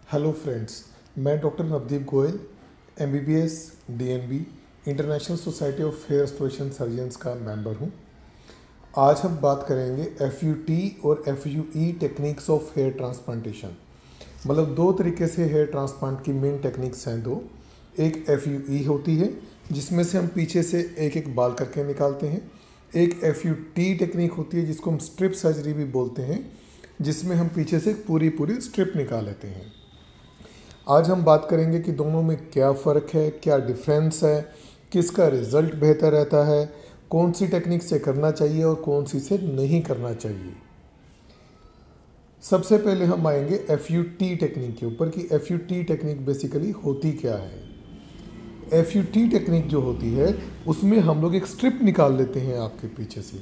Hello friends, मैं doctor Navdeep Goyal MBBS DNB international society of hair restoration surgeons का member हूं। आज हम बात करेंगे एफयूटी और FUE techniques of hair transplantation. मतलब दो तरीके से हेयर ट्रांसप्लांट की मेन टेक्निक्स हैं दो। एक एफयूई होती है जिसमें से हम पीछे से एक एक बाल करके निकालते हैं। एक एफयूटी टेक्निक होती है जिसको हम स्ट्रिप सर्जरी भी बोलते हैं, जिसमें हम पीछे से पूरी स्ट्रिप निकाल लेते हैं। आज हम बात करेंगे कि दोनों में क्या फ़र्क है, क्या डिफरेंस है, किसका रिज़ल्ट बेहतर रहता है, कौन सी टेक्निक से करना चाहिए और कौन सी से नहीं करना चाहिए। सबसे पहले हम आएंगे एफयूटी टेक्निक के ऊपर कि एफयूटी टेक्निक बेसिकली होती क्या है। एफयूटी टेक्निक जो होती है उसमें हम लोग एक स्ट्रिप निकाल लेते हैं आपके पीछे से।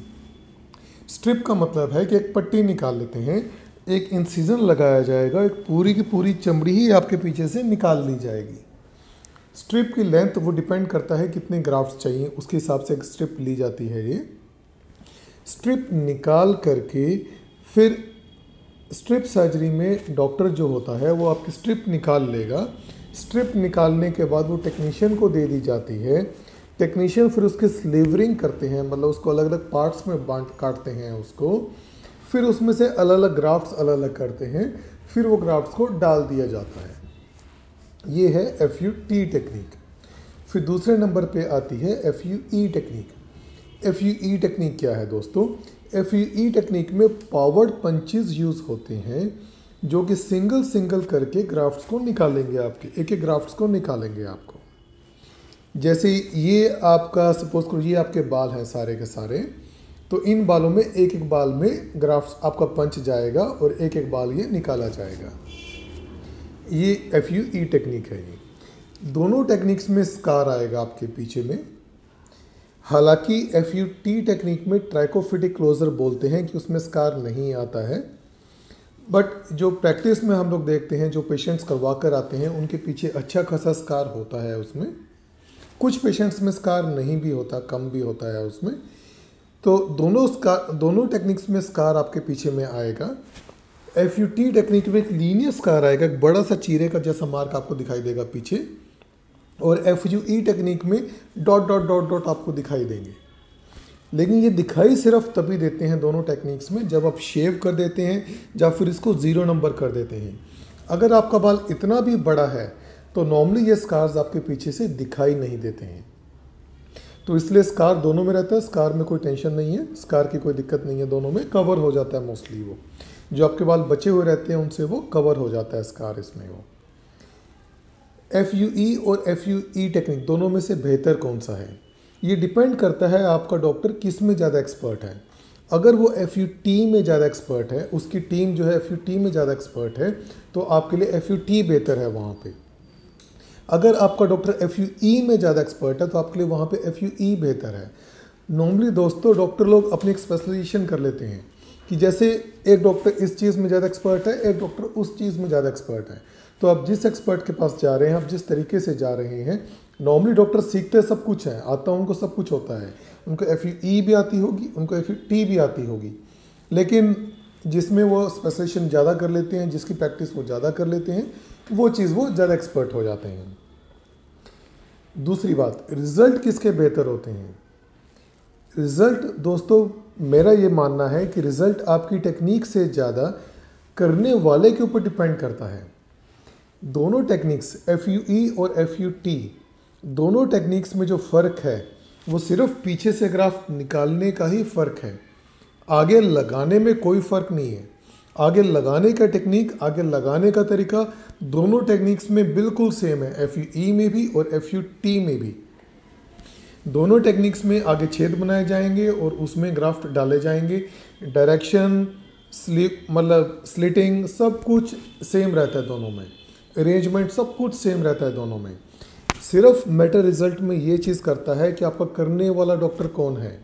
स्ट्रिप का मतलब है कि एक पट्टी निकाल लेते हैं, एक इंसिजन लगाया जाएगा, एक पूरी की पूरी चमड़ी ही आपके पीछे से निकाल ली जाएगी। स्ट्रिप की लेंथ वो डिपेंड करता है कितने ग्राफ्ट्स चाहिए, उसके हिसाब से एक स्ट्रिप ली जाती है। ये स्ट्रिप निकाल करके फिर स्ट्रिप सर्जरी में डॉक्टर जो होता है वो आपकी स्ट्रिप निकाल लेगा। स्ट्रिप निकालने के बाद वो टेक्नीशियन को दे दी जाती है। टेक्नीशियन फिर उसके स्लीवरिंग करते हैं, मतलब उसको अलग अलग पार्ट्स में बांट काटते हैं उसको, फिर उसमें से अलग अलग ग्राफ्ट्स अलग अलग करते हैं, फिर वो ग्राफ्ट्स को डाल दिया जाता है। ये है एफयूटी टेक्निक। फिर दूसरे नंबर पे आती है एफयूई टेक्निक। एफयूई टेक्निक क्या है दोस्तों? एफयूई टेक्निक में पावर्ड पंचेस यूज़ होते हैं जो कि सिंगल सिंगल करके ग्राफ्ट्स को निकालेंगे, आपके एक एक ग्राफ्ट्स को निकालेंगे आपको। जैसे ये आपका सपोज करो ये आपके बाल हैं सारे के सारे, तो इन बालों में एक एक बाल में ग्राफ्ट्स आपका पंच जाएगा और एक एक बाल ये निकाला जाएगा। ये एफयूई टेक्निक है। ये दोनों टेक्निक्स में स्कार आएगा आपके पीछे में। हालांकि एफयूटी टेक्निक में ट्राइकोफिटिक क्लोजर बोलते हैं कि उसमें स्कार नहीं आता है, बट जो प्रैक्टिस में हम लोग देखते हैं, जो पेशेंट्स करवा कर आते हैं उनके पीछे अच्छा खासा स्कार होता है उसमें। कुछ पेशेंट्स में स्कार नहीं भी होता, कम भी होता है उसमें। तो दोनों टेक्निक्स में स्कार आपके पीछे में आएगा। एफयूटी टेक्निक में एक लीनियर स्कार आएगा, एक बड़ा सा चीरे का जैसा मार्क आपको दिखाई देगा पीछे, और एफयूई टेक्निक में डॉट डॉट डॉट डॉट आपको दिखाई देंगे। लेकिन ये दिखाई सिर्फ तभी देते हैं दोनों टेक्निक्स में जब आप शेव कर देते हैं या फिर इसको 0 नंबर कर देते हैं। अगर आपका बाल इतना भी बड़ा है तो नॉर्मली ये स्कार्स आपके पीछे से दिखाई नहीं देते हैं। तो इसलिए स्कार दोनों में रहता है, स्कार में कोई टेंशन नहीं है, स्कार की कोई दिक्कत नहीं है, दोनों में कवर हो जाता है। मोस्टली वो जो आपके बाल बचे हुए रहते हैं उनसे वो कवर हो जाता है स्कार इसमें। वो एफयूई और एफयूई टेक्निक दोनों में से बेहतर कौन सा है, ये डिपेंड करता है आपका डॉक्टर किस में ज़्यादा एक्सपर्ट है। अगर वो एफयूटी में ज़्यादा एक्सपर्ट है, उसकी टीम जो है एफयूटी में ज़्यादा एक्सपर्ट है, तो आपके लिए एफयूटी बेहतर है वहाँ पे। अगर आपका डॉक्टर एफयूई में ज़्यादा एक्सपर्ट है तो आपके लिए वहाँ पे एफयूई बेहतर है। नॉर्मली दोस्तों डॉक्टर लोग अपनी एक स्पेशलाइजेशन कर लेते हैं कि जैसे एक डॉक्टर इस चीज़ में ज़्यादा एक्सपर्ट है, एक डॉक्टर उस चीज़ में ज़्यादा एक्सपर्ट है। तो आप जिस एक्सपर्ट के पास जा रहे हैं, आप जिस तरीके से जा रहे हैं, नॉर्मली डॉक्टर सीखते सब कुछ है, आता उनको सब कुछ होता है। उनको एफयूई भी आती होगी, उनको एफयूटी भी आती होगी, लेकिन जिसमें वो स्पेशलाइजेशन ज़्यादा कर लेते हैं, जिसकी प्रैक्टिस वो ज़्यादा कर लेते हैं, वो चीज़ वो ज़्यादा एक्सपर्ट हो जाते हैं। दूसरी बात, रिज़ल्ट किसके बेहतर होते हैं? रिज़ल्ट दोस्तों मेरा ये मानना है कि रिज़ल्ट आपकी टेक्निक से ज़्यादा करने वाले के ऊपर डिपेंड करता है। दोनों टेक्निक्स एफयूई और एफयूटी, दोनों टेक्निक्स में जो फ़र्क है वो सिर्फ पीछे से ग्राफ निकालने का ही फ़र्क है। आगे लगाने में कोई फ़र्क नहीं है। आगे लगाने का टेक्निक, आगे लगाने का तरीका दोनों टेक्निक्स में बिल्कुल सेम है, एफयूई में भी और एफयूटी में भी। दोनों टेक्निक्स में आगे छेद बनाए जाएंगे और उसमें ग्राफ्ट डाले जाएंगे। डायरेक्शन, मतलब स्लिटिंग सब कुछ सेम रहता है दोनों में, अरेंजमेंट सब कुछ सेम रहता है दोनों में। सिर्फ मैटर रिजल्ट में ये चीज़ करता है कि आपका करने वाला डॉक्टर कौन है।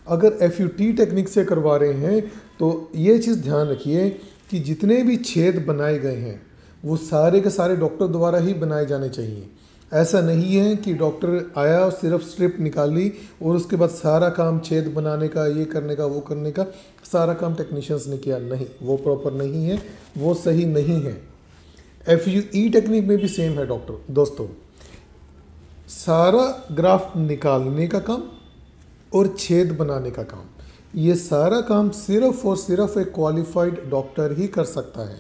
अगर एफयूटी टेक्निक से करवा रहे हैं तो ये चीज़ ध्यान रखिए कि जितने भी छेद बनाए गए हैं वो सारे के सारे डॉक्टर द्वारा ही बनाए जाने चाहिए। ऐसा नहीं है कि डॉक्टर आया सिर्फ स्ट्रिप निकाली और उसके बाद सारा काम छेद बनाने का, ये करने का, वो करने का सारा काम टेक्नीशियंस ने किया। नहीं, वो प्रॉपर नहीं है, वो सही नहीं है। FUE टेक्निक में भी सेम है डॉक्टर दोस्तों, सारा ग्राफ्ट निकालने का काम और छेद बनाने का काम, ये सारा काम सिर्फ और सिर्फ एक क्वालिफाइड डॉक्टर ही कर सकता है।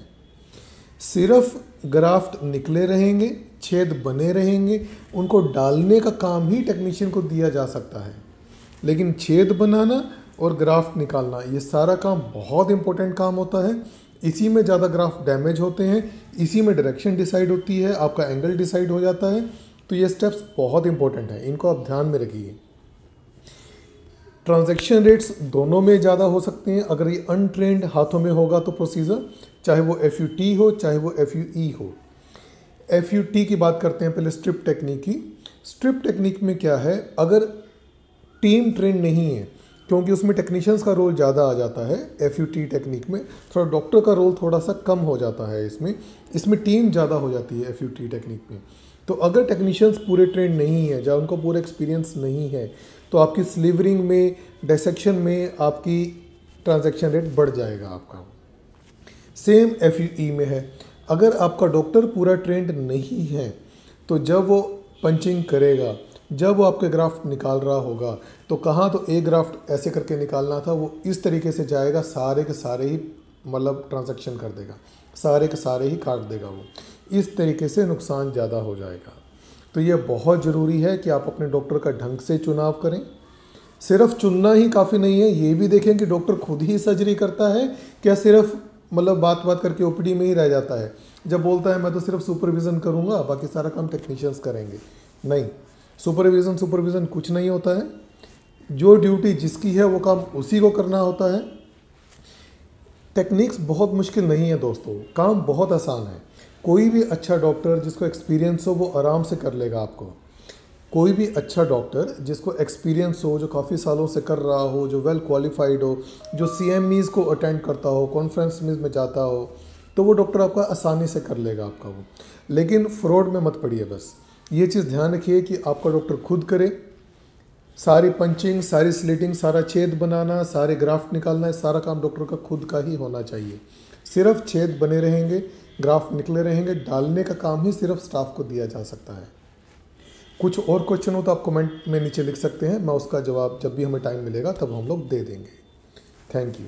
सिर्फ ग्राफ्ट निकले रहेंगे, छेद बने रहेंगे, उनको डालने का काम ही टेक्नीशियन को दिया जा सकता है। लेकिन छेद बनाना और ग्राफ्ट निकालना ये सारा काम बहुत इंपॉर्टेंट काम होता है। इसी में ज़्यादा ग्राफ्ट डैमेज होते हैं, इसी में डायरेक्शन डिसाइड होती है, आपका एंगल डिसाइड हो जाता है। तो ये स्टेप्स बहुत इंपॉर्टेंट है, इनको आप ध्यान में रखिए। ट्रांजैक्शन रेट्स दोनों में ज़्यादा हो सकते हैं अगर ये अनट्रेंड हाथों में होगा तो प्रोसीजर, चाहे वो FUT हो चाहे वो FUE हो। FUT की बात करते हैं पहले स्ट्रिप टेक्निक की। स्ट्रिप टेक्निक में क्या है, अगर टीम ट्रेंड नहीं है, क्योंकि उसमें टेक्नीशियंस का रोल ज़्यादा आ जाता है, FUT टेक्निक में थोड़ा डॉक्टर का रोल थोड़ा सा कम हो जाता है। इसमें टीम ज़्यादा हो जाती है FUT टेक्निक में। तो अगर टेक्नीशियंस पूरे ट्रेंड नहीं है, जहाँ उनको पूरा एक्सपीरियंस नहीं है, तो आपकी स्लीवरिंग में, डायसेक्शन में आपकी ट्रांजैक्शन रेट बढ़ जाएगा आपका। सेम FUE में है, अगर आपका डॉक्टर पूरा ट्रेंड नहीं है तो जब वो पंचिंग करेगा, जब वो आपके ग्राफ्ट निकाल रहा होगा, तो कहाँ तो एक ग्राफ्ट ऐसे करके निकालना था, वो इस तरीके से जाएगा, सारे के सारे ही मतलब ट्रांजैक्शन कर देगा, सारे के सारे ही काट देगा वो। इस तरीके से नुकसान ज़्यादा हो जाएगा। तो ये बहुत ज़रूरी है कि आप अपने डॉक्टर का ढंग से चुनाव करें। सिर्फ चुनना ही काफ़ी नहीं है, ये भी देखें कि डॉक्टर खुद ही सर्जरी करता है क्या, सिर्फ मतलब बात करके OPD में ही रह जाता है। जब बोलता है मैं तो सिर्फ सुपरविज़न करूँगा, बाकी सारा काम टेक्नीशियंस करेंगे, नहीं, सुपरविज़न कुछ नहीं होता है। जो ड्यूटी जिसकी है वो काम उसी को करना होता है। टेक्निक्स बहुत मुश्किल नहीं है दोस्तों, काम बहुत आसान है। कोई भी अच्छा डॉक्टर जिसको एक्सपीरियंस हो वो आराम से कर लेगा आपको। कोई भी अच्छा डॉक्टर जिसको एक्सपीरियंस हो, जो काफ़ी सालों से कर रहा हो, जो वेल क्वालिफाइड हो, जो CMEs को अटेंड करता हो, कॉन्फ्रेंस में जाता हो, तो वो डॉक्टर आपका आसानी से कर लेगा आपका वो। लेकिन फ्रॉड में मत पड़िए, बस ये चीज़ ध्यान रखिए कि आपका डॉक्टर खुद करे। सारी पंचिंग, सारी स्लिटिंग, सारा छेद बनाना, सारे ग्राफ्ट निकालना, सारा काम डॉक्टर का खुद का ही होना चाहिए। सिर्फ छेद बने रहेंगे, ग्राफ्ट निकले रहेंगे, डालने का काम ही सिर्फ स्टाफ को दिया जा सकता है। कुछ और क्वेश्चन हो तो आप कमेंट में नीचे लिख सकते हैं, मैं उसका जवाब जब भी हमें टाइम मिलेगा तब हम लोग दे देंगे। Thank you.